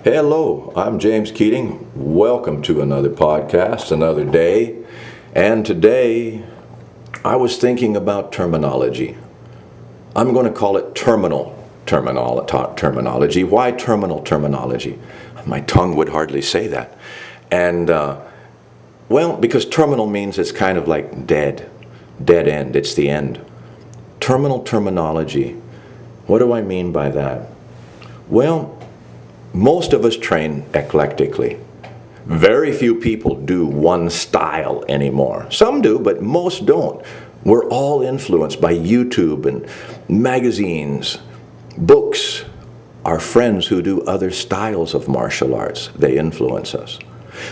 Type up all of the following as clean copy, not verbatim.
Hello, I'm James Keating. Welcome to another podcast, another day. And today, I was thinking about terminology. I'm going to call it terminology. Why terminal terminology? My tongue would hardly say that. And, because terminal means it's kind of like dead end, it's the end. Terminal terminology. What do I mean by that? Well, most of us train eclectically. Very few people do one style anymore. Some do, but most don't. We're all influenced by YouTube and magazines, books. Our friends who do other styles of martial arts, they influence us.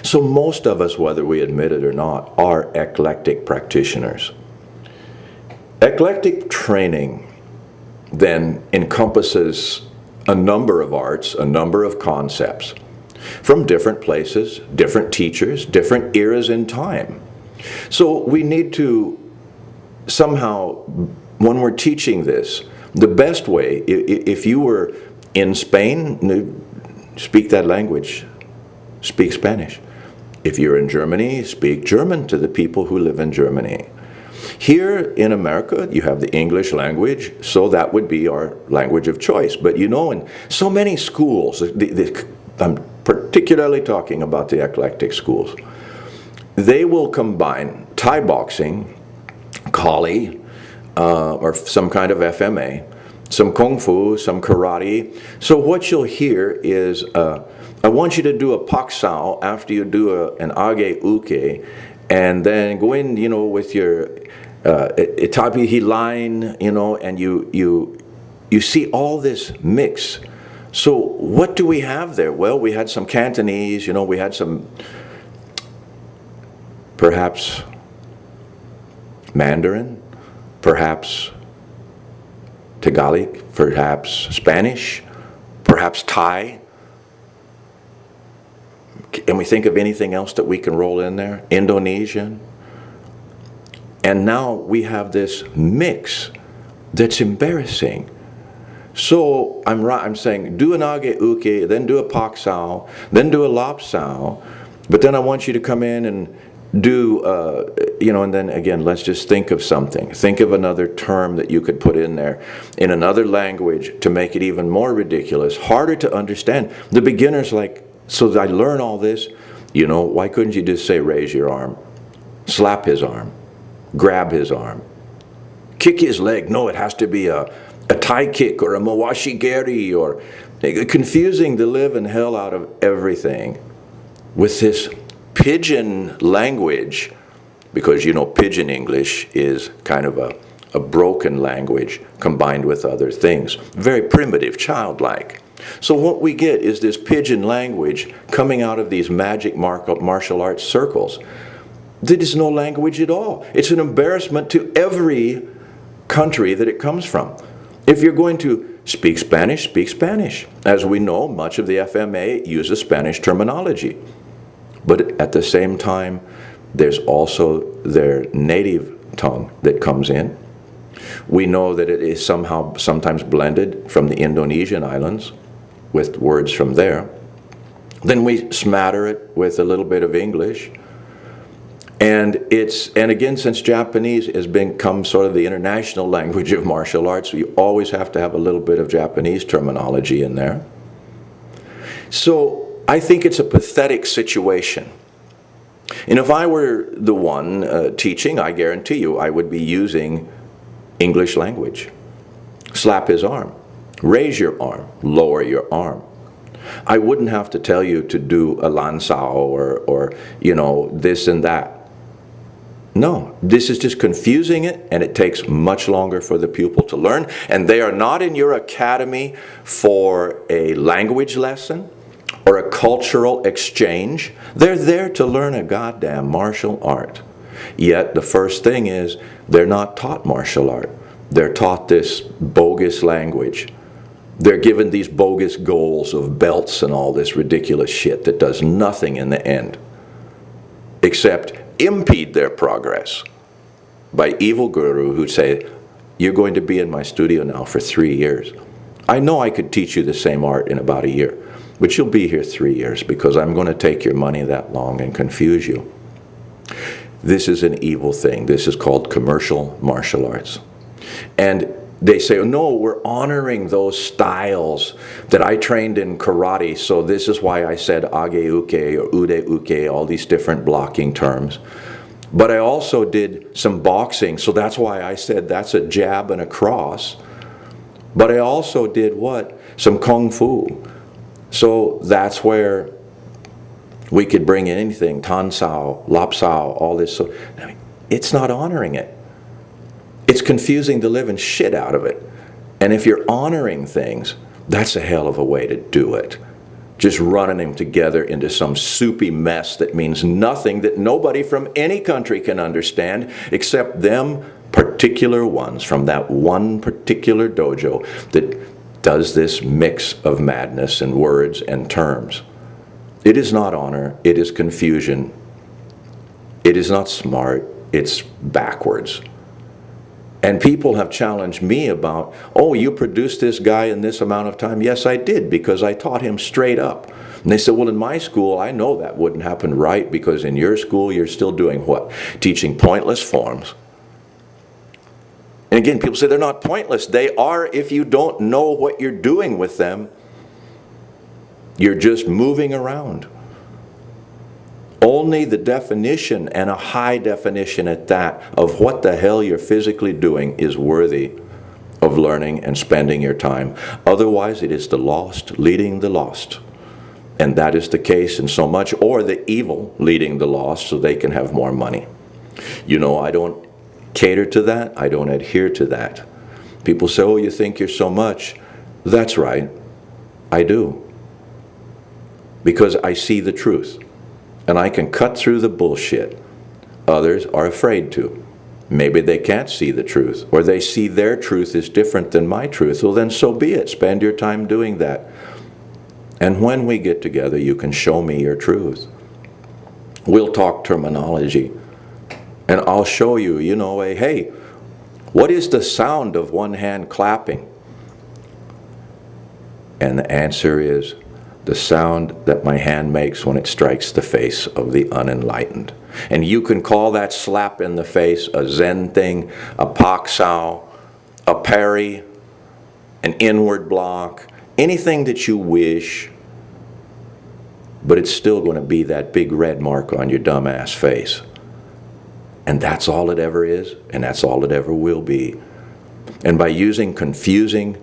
So most of us, whether we admit it or not, are eclectic practitioners. Eclectic training then encompasses a number of arts, a number of concepts from different places, different teachers, different eras in time. So we need to somehow, when we're teaching this, the best way, if you were in Spain, speak that language, speak Spanish. If you're in Germany, speak German to the people who live in Germany. Here in America, you have the English language, so that would be our language of choice. But you know, in so many schools, I'm particularly talking about the eclectic schools, they will combine Thai boxing, Kali, or some kind of FMA, some Kung Fu, some karate. So what you'll hear is, I want you to do a Pak Sao after you do an Age Uke, and then go in, with your Itapi Hilain, and you see all this mix. So what do we have there? Well, we had some Cantonese, we had some perhaps Mandarin, perhaps Tagalog, perhaps Spanish, perhaps Thai. Can we think of anything else that we can roll in there? Indonesian. And now we have this mix that's embarrassing. So I'm saying, do an Age Uke, then do a Pak Sao, then do a Lap Sao, but then I want you to come in and do, and then again, let's just think of something. Think of another term that you could put in there in another language to make it even more ridiculous, harder to understand. The beginner's like, so that I learn all this, why couldn't you just say raise your arm, slap his arm, grab his arm, kick his leg? No, it has to be a Thai kick or a Mawashi Geri, or confusing the living hell out of everything with this pidgin language, because pidgin English is kind of a broken language combined with other things, very primitive, childlike. So what we get is this pidgin language coming out of these magic martial arts circles. There is no language at all. It's an embarrassment to every country that it comes from. If you're going to speak Spanish, speak Spanish. As we know, much of the FMA uses Spanish terminology. But at the same time, there's also their native tongue that comes in. We know that it is sometimes blended from the Indonesian islands with words from there. Then we smatter it with a little bit of English. And again, since Japanese has become sort of the international language of martial arts, you always have to have a little bit of Japanese terminology in there. So I think it's a pathetic situation. And if I were the one teaching, I guarantee you I would be using English language. Slap his arm, raise your arm, lower your arm. I wouldn't have to tell you to do a lansao or this and that. No, this is just confusing it, and it takes much longer for the pupil to learn. And they are not in your academy for a language lesson or a cultural exchange. They're there to learn a goddamn martial art. Yet the first thing is, they're not taught martial art. They're taught this bogus language. They're given these bogus goals of belts and all this ridiculous shit that does nothing in the end except impede their progress by evil guru who'd say, you're going to be in my studio now for 3 years. I know I could teach you the same art in about a year. but you'll be here 3 years because I'm going to take your money that long and confuse you. This is an evil thing. This is called commercial martial arts. And they say, oh, no, we're honoring those styles that I trained in karate, so this is why I said age-uke or ude-uke, all these different blocking terms. But I also did some boxing, so that's why I said that's a jab and a cross. But I also did what? Some kung fu. So that's where we could bring in anything, tan sao, lap sao, all this. So I mean, it's not honoring it. It's confusing the living shit out of it. And if you're honoring things, that's a hell of a way to do it. Just running them together into some soupy mess that means nothing, that nobody from any country can understand except them particular ones from that one particular dojo that does this mix of madness and words and terms. It is not honor, it is confusion. It is not smart, it's backwards. And people have challenged me about, oh, you produced this guy in this amount of time. Yes, I did, because I taught him straight up. And they said, well, in my school, I know that wouldn't happen, right? Because in your school, you're still doing what? Teaching pointless forms. And again, people say they're not pointless. They are if you don't know what you're doing with them. You're just moving around. Only the definition, and a high definition at that, of what the hell you're physically doing is worthy of learning and spending your time. Otherwise, it is the lost leading the lost. And that is the case in so much, or the evil leading the lost so they can have more money. You know, I don't cater to that. I don't adhere to that. People say, oh, you think you're so much. That's right. I do. Because I see the truth. And I can cut through the bullshit. Others are afraid to. Maybe they can't see the truth, or they see their truth is different than my truth. Well, then so be it. Spend your time doing that. And when we get together, you can show me your truth. We'll talk terminology. And I'll show you, you know, hey, what is the sound of one hand clapping? And the answer is, the sound that my hand makes when it strikes the face of the unenlightened. And you can call that slap in the face a Zen thing, a pak sao, a parry, an inward block, anything that you wish, but it's still going to be that big red mark on your dumbass face. And that's all it ever is, and that's all it ever will be. And by using confusing,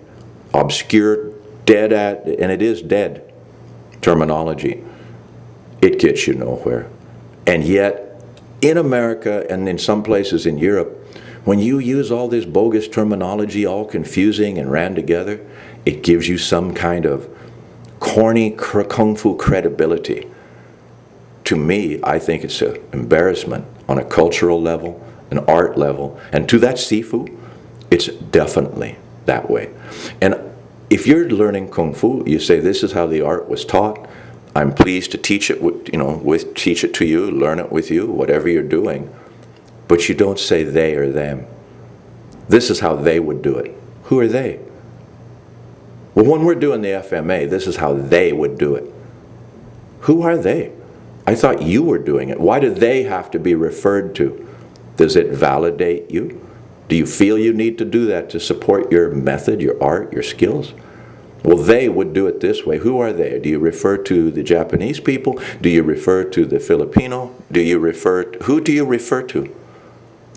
obscure, dead at, and it is dead, terminology, it gets you nowhere. And yet, in America and in some places in Europe, when you use all this bogus terminology, all confusing and ran together, it gives you some kind of corny kung fu credibility. To me, I think it's an embarrassment on a cultural level, an art level, and to that sifu, it's definitely that way. And if you're learning Kung Fu, you say, this is how the art was taught. I'm pleased to teach it, teach it to you, learn it with you, whatever you're doing. But you don't say they or them. This is how they would do it. Who are they? Well, when we're doing the FMA, this is how they would do it. Who are they? I thought you were doing it. Why do they have to be referred to? Does it validate you? Do you feel you need to do that to support your method, your art, your skills? Well, they would do it this way. Who are they? Do you refer to the Japanese people? Do you refer to the Filipino? Who do you refer to?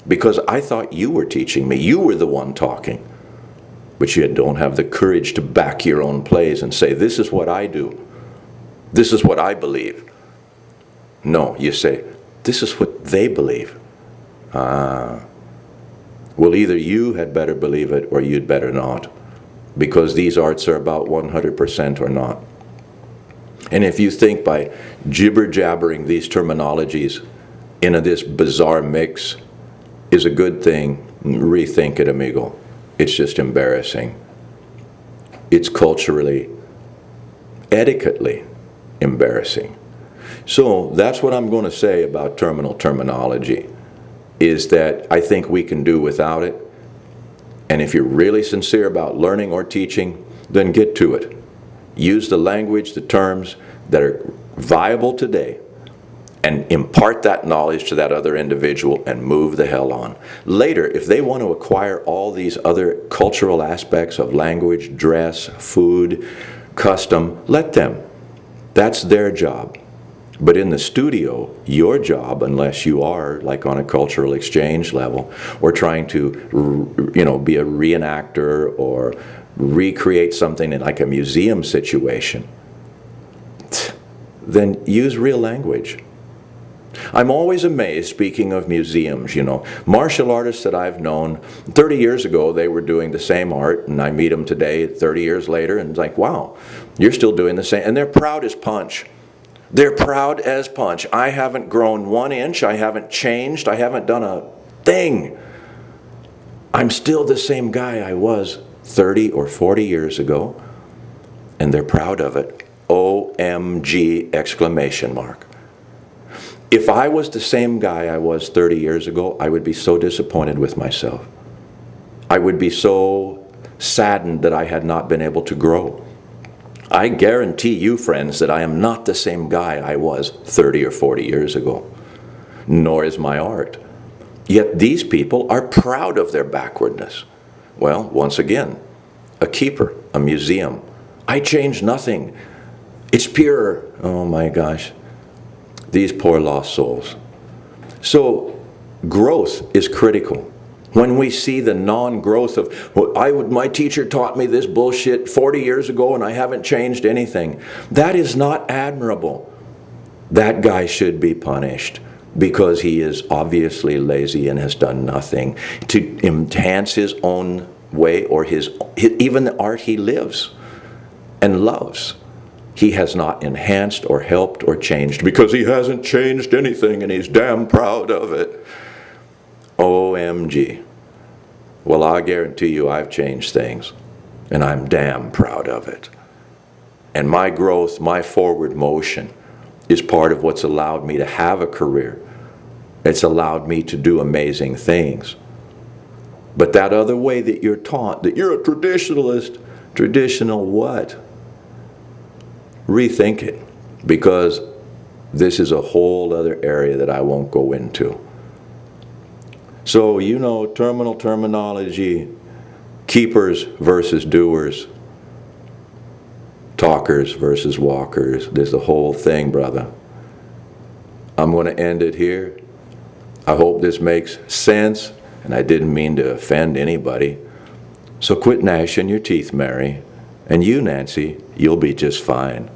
Because I thought you were teaching me. You were the one talking. But you don't have the courage to back your own plays and say, this is what I do. This is what I believe. No, you say, this is what they believe. Well, either you had better believe it or you'd better not, because these arts are about 100% or not. And if you think by jibber-jabbering these terminologies into this bizarre mix is a good thing, rethink it, amigo. It's just embarrassing. It's culturally, etiquettely embarrassing. So that's what I'm going to say about terminology. Is that I think we can do without it. And if you're really sincere about learning or teaching, then get to it. use the language, the terms that are viable today, and impart that knowledge to that other individual and move the hell on. Later, if they want to acquire all these other cultural aspects of language, dress, food, custom, let them. That's their job. But in the studio, your job, unless you are like on a cultural exchange level, or trying to, be a reenactor or recreate something in like a museum situation, then use real language. I'm always amazed, speaking of museums, martial artists that I've known, 30 years ago they were doing the same art, and I meet them today 30 years later, and it's like, wow, you're still doing the same. And they're proud as punch. They're proud as punch. I haven't grown 1 inch, I haven't changed, I haven't done a thing. I'm still the same guy I was 30 or 40 years ago, and they're proud of it. OMG, exclamation mark. If I was the same guy I was 30 years ago, I would be so disappointed with myself. I would be so saddened that I had not been able to grow. I guarantee you, friends, that I am not the same guy I was 30 or 40 years ago, nor is my art. Yet these people are proud of their backwardness. Well, once again, a keeper, a museum. I changed nothing. It's pure. Oh my gosh. These poor lost souls. So growth is critical. When we see the non-growth of, my teacher taught me this bullshit 40 years ago and I haven't changed anything. That is not admirable. That guy should be punished because he is obviously lazy and has done nothing to enhance his own way or even the art he lives and loves. He has not enhanced or helped or changed because he hasn't changed anything and he's damn proud of it. OMG. Well, I guarantee you I've changed things and I'm damn proud of it. And my growth, my forward motion is part of what's allowed me to have a career. It's allowed me to do amazing things. But that other way that you're taught, that you're a traditionalist, traditional what? Rethink it, because this is a whole other area that I won't go into. So, terminal terminology, keepers versus doers, talkers versus walkers. There's the whole thing, brother. I'm going to end it here. I hope this makes sense, and I didn't mean to offend anybody. So quit gnashing your teeth, Mary. And you, Nancy, you'll be just fine.